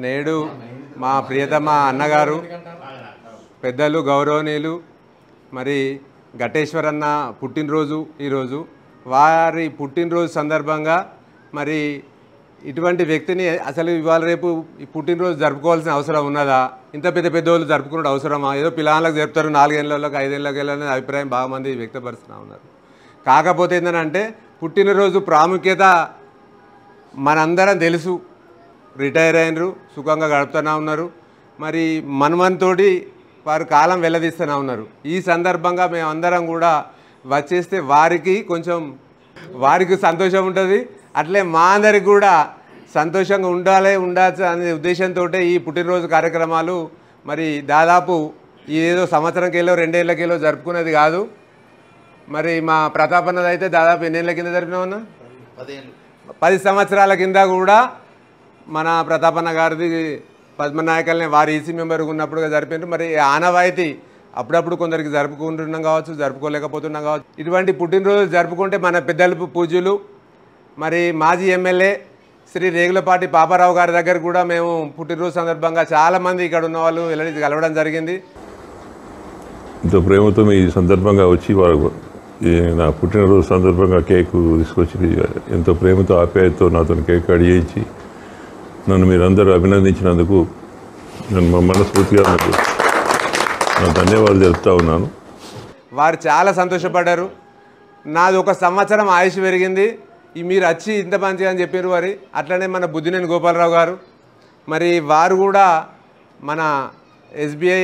నేడు మా ప్రియతమ అన్నగారు పెద్దలు గౌరవనీయులు మరి ఘట్టేశ్వరన్న పుట్టినరోజు ఈరోజు వారి పుట్టినరోజు సందర్భంగా మరి ఇటువంటి వ్యక్తిని అసలు ఇవాళ రేపు ఈ పుట్టినరోజు జరుపుకోవాల్సిన అవసరం ఉన్నదా? ఇంత పెద్ద పెద్దోళ్ళు జరుపుకునే అవసరమా? ఏదో పిల్లలకు జరుపుతారు 4 ఏళ్ళకి 5 ఏళ్ళకి వెళ్ళనే అభిప్రాయం బాగా మంది వ్యక్తపరుస్తూ ఉన్నారు. కాకపోతే ఏంటంటే పుట్టినరోజు ప్రాముఖ్యత మనందరం తెలుసు. రిటైర్ అయినరు, సుఖంగా గడుపుతూనే ఉన్నారు. మరి మనమంతోటి వారు కాలం వెల్లదీస్తూనే ఉన్నారు. ఈ సందర్భంగా మేమందరం కూడా వచ్చేస్తే వారికి సంతోషం ఉంటుంది. అట్లే మా అందరికి కూడా సంతోషంగా ఉండొచ్చు అనే ఉద్దేశంతో ఈ పుట్టినరోజు కార్యక్రమాలు మరి దాదాపు ఏదో సంవత్సరంకెళ్ళో 2 ఏళ్ళకెళ్ళో జరుపుకునేది కాదు. మరి మా ప్రతాపన్నది అయితే దాదాపు ఎన్ని ఏళ్ళ కింద జరిపినామన్నా? 10 సంవత్సరాల కింద కూడా మన ప్రతాపన్న గారిది పద్మనాయకల్ని వారి ఈసీ మెంబర్గా ఉన్నప్పుడుగా జరిపినారు. మరి ఆనవాయితీ అప్పుడప్పుడు కొందరికి జరుపుకుంటున్నాం కావచ్చు, జరుపుకోలేకపోతున్నాం కావచ్చు. ఇటువంటి పుట్టినరోజు జరుపుకుంటే మన పెద్దలు పూజ్యులు మరి మాజీ ఎమ్మెల్యే శ్రీ రేగులపాటి పాపారావు గారి దగ్గర కూడా మేము పుట్టినరోజు సందర్భంగా చాలామంది ఇక్కడ ఉన్న వాళ్ళు కలవడం జరిగింది. ఎంతో ప్రేమతో ఈ సందర్భంగా వచ్చి వారు నా పుట్టినరోజు సందర్భంగా కేకు తీసుకొచ్చి ఎంతో ప్రేమతో ఆప్యాయతతో నాతో కేక్ కట్ చేయించి నన్ను మీరందరూ అభినందించినందుకు నేను మనస్ఫూర్తిగా నా ధన్యవాదాలు తెలుపుతా ఉన్నాను. వారు చాలా సంతోషపడ్డారు. నాది 1 సంవత్సరం ఆయుష్ పెరిగింది, మీరు వచ్చి ఇంత మంచిగా అని చెప్పారు వారి. అట్లనే మన బుద్ధినేని గోపాలరావు గారు మరి వారు కూడా మన ఎస్బీఐ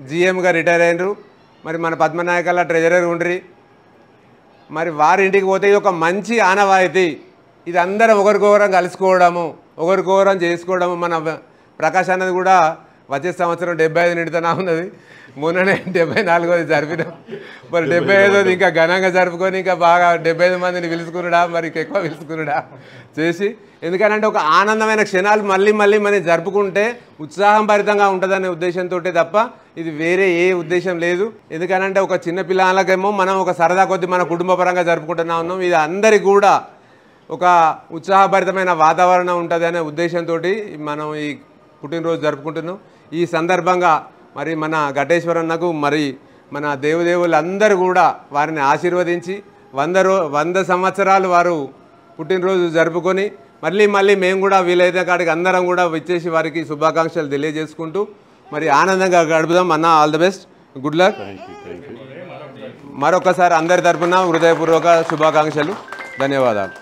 జీఎంగా రిటైర్ అయినరు. మరి మన పద్మనాయకల్లా ట్రెజరర్ ఉండ్రి. మరి వారి ఇంటికి పోతే ఇది ఒక మంచి ఆనవాయితీ. ఇది అందరం ఒకరికొకరం కలుసుకోవడము, ఒకరికొకరం చేసుకోవడము. మన ప్రకాష్ అన్నది కూడా వచ్చే సంవత్సరం 75 నిండుతూనే ఉన్నది. మొన్ననే 74వ జరిపినాం. మరి 75వ ఇంకా ఘనంగా జరుపుకొని ఇంకా బాగా 75 మందిని పిలుచుకున్నాడా, మరి ఎక్కువ పిలుచుకున్నాడా చేసి, ఎందుకనంటే ఒక ఆనందమైన క్షణాలు మళ్ళీ మనం జరుపుకుంటే ఉత్సాహం భరితంగా ఉంటుందనే ఉద్దేశంతో తప్ప ఇది వేరే ఏ ఉద్దేశం లేదు. ఎందుకనంటే ఒక చిన్న పిల్లలకేమో మనం ఒక సరదా కొద్ది మన కుటుంబ పరంగా జరుపుకుంటున్నా ఉన్నాం. ఇది అందరికీ కూడా ఒక ఉత్సాహభరితమైన వాతావరణం ఉంటుంది అనే ఉద్దేశంతో మనం ఈ పుట్టినరోజు జరుపుకుంటున్నాం. ఈ సందర్భంగా మరి మన ఘట్టేశ్వరన్నకు మరి మన దేవుళ్ళందరూ కూడా వారిని ఆశీర్వదించి 100 సంవత్సరాలు వారు పుట్టినరోజు జరుపుకొని మళ్ళీ మేము కూడా వీలైతే కాడికి అందరం కూడా వచ్చేసి వారికి శుభాకాంక్షలు తెలియజేసుకుంటూ మరి ఆనందంగా గడుపుదాం. అన్న, all the best, good luck. మరొకసారి అందరి తరపున హృదయపూర్వక శుభాకాంక్షలు, ధన్యవాదాలు.